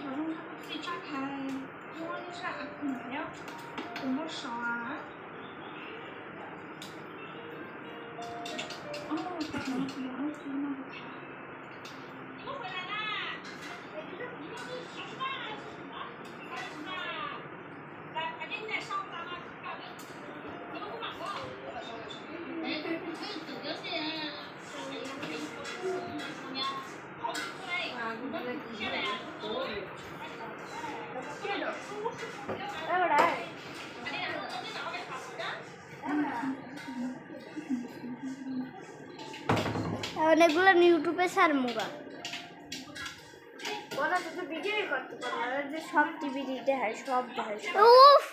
小龙虾可以炸开，摸一下没了，怎么少啊？哦，不行了，不要那么开。你们回来啦！你们是什么？来，赶紧来烧咱们搞的，你们不忙过？哎，这个是。অনেকগুলো ইউটিউবে ছাড়মুগা ওরা তো ভিডিওই করতে পারে যে সব টিভি দিতে হয় সব উফ